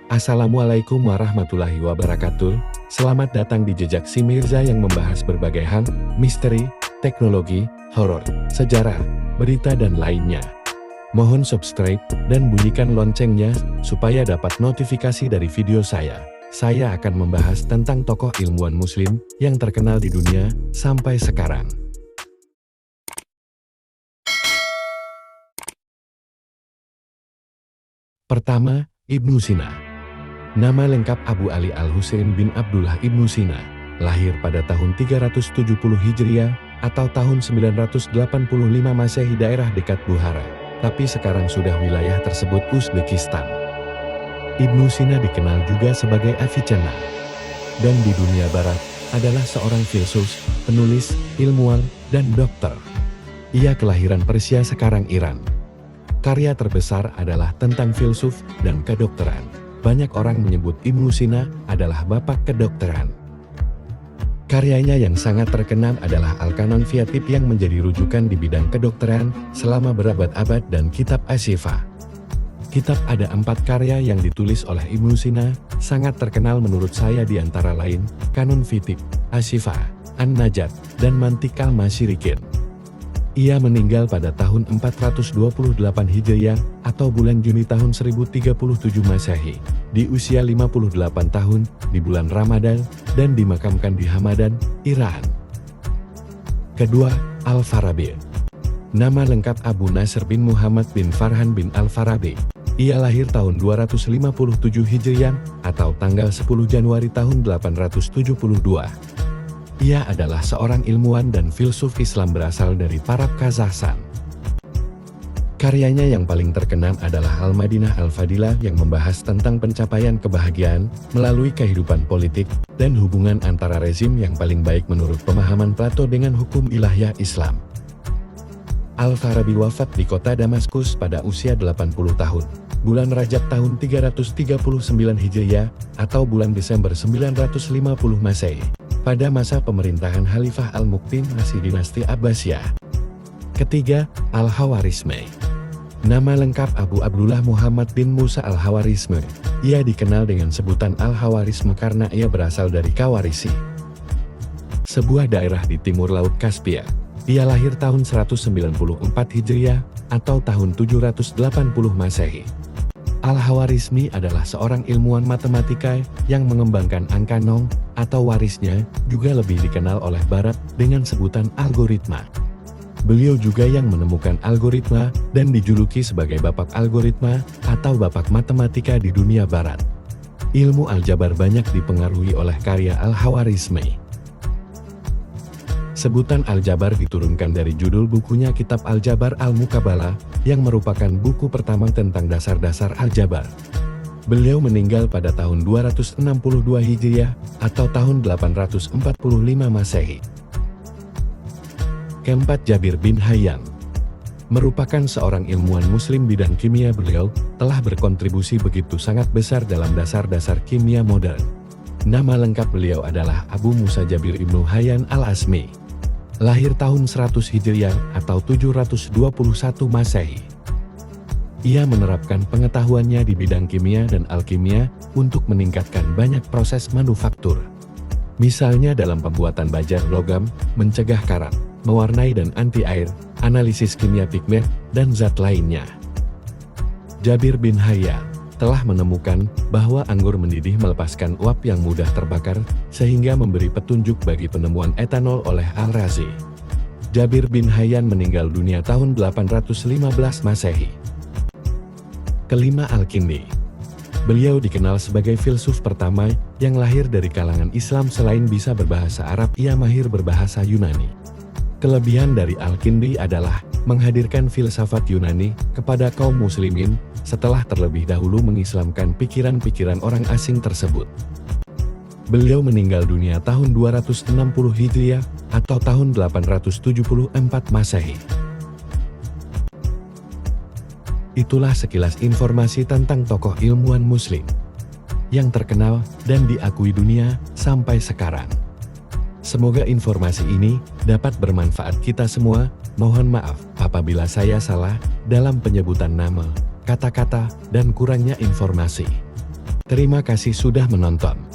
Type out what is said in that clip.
Assalamualaikum warahmatullahi wabarakatuh. Selamat datang di Jejak Si Mirza yang membahas berbagai hal, misteri, teknologi, horor, sejarah, berita dan lainnya. Mohon subscribe dan bunyikan loncengnya supaya dapat notifikasi dari video saya. Saya akan membahas tentang tokoh ilmuwan muslim yang terkenal di dunia sampai sekarang. Pertama, Ibnu Sina. Nama lengkap Abu Ali Al-Husain bin Abdullah Ibnu Sina, lahir pada tahun 370 Hijriah atau tahun 985 Masehi daerah dekat Bukhara, tapi sekarang sudah wilayah tersebut Uzbekistan. Ibnu Sina dikenal juga sebagai Avicenna, dan di dunia barat adalah seorang filsuf, penulis, ilmuwan, dan dokter. Ia kelahiran Persia sekarang Iran. Karya terbesar adalah tentang filsuf dan kedokteran. Banyak orang menyebut Ibnu Sina adalah bapak kedokteran. Karyanya yang sangat terkenal adalah Al-Qanon fi Tib yang menjadi rujukan di bidang kedokteran selama berabad-abad dan kitab Asy-Syifa. Kitab ada 4 karya yang ditulis oleh Ibnu Sina, sangat terkenal menurut saya di antara lain, Qanon fi Tib, Asy-Syifa, An-Najat, dan Mantiq al-Masyriqin. Ia meninggal pada tahun 428 Hijriah atau bulan Juni tahun 1037 Masehi, di usia 58 tahun, di bulan Ramadan, dan dimakamkan di Hamadan, Iran. Kedua, Al-Farabi. Nama lengkap Abu Nasr bin Muhammad bin Farhan bin Al-Farabi. Ia lahir tahun 257 Hijriah atau tanggal 10 Januari tahun 872. Ia adalah seorang ilmuwan dan filsuf Islam berasal dari Parab Kazakhstan. Karyanya yang paling terkenal adalah Al-Madinah Al-Fadilah yang membahas tentang pencapaian kebahagiaan melalui kehidupan politik dan hubungan antara rezim yang paling baik menurut pemahaman Plato dengan hukum ilahiyah Islam. Al-Farabi wafat di kota Damaskus pada usia 80 tahun, bulan Rajab tahun 339 Hijriah atau bulan Desember 950 Masehi. Pada masa pemerintahan Khalifah Al-Muqtin masih dinasti Abbasiyah. Ketiga, Al-Khawarizmi. Nama lengkap Abu Abdullah Muhammad bin Musa Al-Khawarizmi. Ia dikenal dengan sebutan Al-Khawarizmi karena ia berasal dari Khawarisi, sebuah daerah di timur Laut Kaspia. Ia lahir tahun 194 Hijriah atau tahun 780 Masehi. Al-Khawarizmi adalah seorang ilmuwan matematika yang mengembangkan angka nol atau warisnya, juga lebih dikenal oleh Barat dengan sebutan algoritma. Beliau juga yang menemukan algoritma dan dijuluki sebagai bapak algoritma atau bapak matematika di dunia Barat. Ilmu aljabar banyak dipengaruhi oleh karya Al-Khawarizmi. Sebutan aljabar diturunkan dari judul bukunya Kitab Al-Jabar Al-Muqabalah, yang merupakan buku pertama tentang dasar-dasar aljabar. Beliau meninggal pada tahun 262 Hijriah atau tahun 845 Masehi. Keempat, Jabir bin Hayyan. Merupakan seorang ilmuwan muslim bidang kimia. Beliau telah berkontribusi begitu sangat besar dalam dasar-dasar kimia modern. Nama lengkap beliau adalah Abu Musa Jabir Ibnu Hayyan Al-Asmi. Lahir tahun 100 Hijriah atau 721 Masehi. Ia menerapkan pengetahuannya di bidang kimia dan alkimia untuk meningkatkan banyak proses manufaktur. Misalnya dalam pembuatan baja logam, mencegah karat, mewarnai dan anti-air, analisis kimia pigmen, dan zat lainnya. Jabir bin Hayyan telah menemukan bahwa anggur mendidih melepaskan uap yang mudah terbakar, sehingga memberi petunjuk bagi penemuan etanol oleh Al-Razi. Jabir bin Hayyan meninggal dunia tahun 815 Masehi. Kelima, Al-Kindi. Beliau dikenal sebagai filsuf pertama yang lahir dari kalangan Islam. Selain bisa berbahasa Arab, ia mahir berbahasa Yunani. Kelebihan dari Al-Kindi adalah menghadirkan filsafat Yunani kepada kaum muslimin setelah terlebih dahulu mengislamkan pikiran-pikiran orang asing tersebut. Beliau meninggal dunia tahun 260 Hijriah atau tahun 874 Masehi. Itulah sekilas informasi tentang tokoh ilmuwan muslim yang terkenal dan diakui dunia sampai sekarang. Semoga informasi ini dapat bermanfaat kita semua. Mohon maaf apabila saya salah dalam penyebutan nama, kata-kata, dan kurangnya informasi. Terima kasih sudah menonton.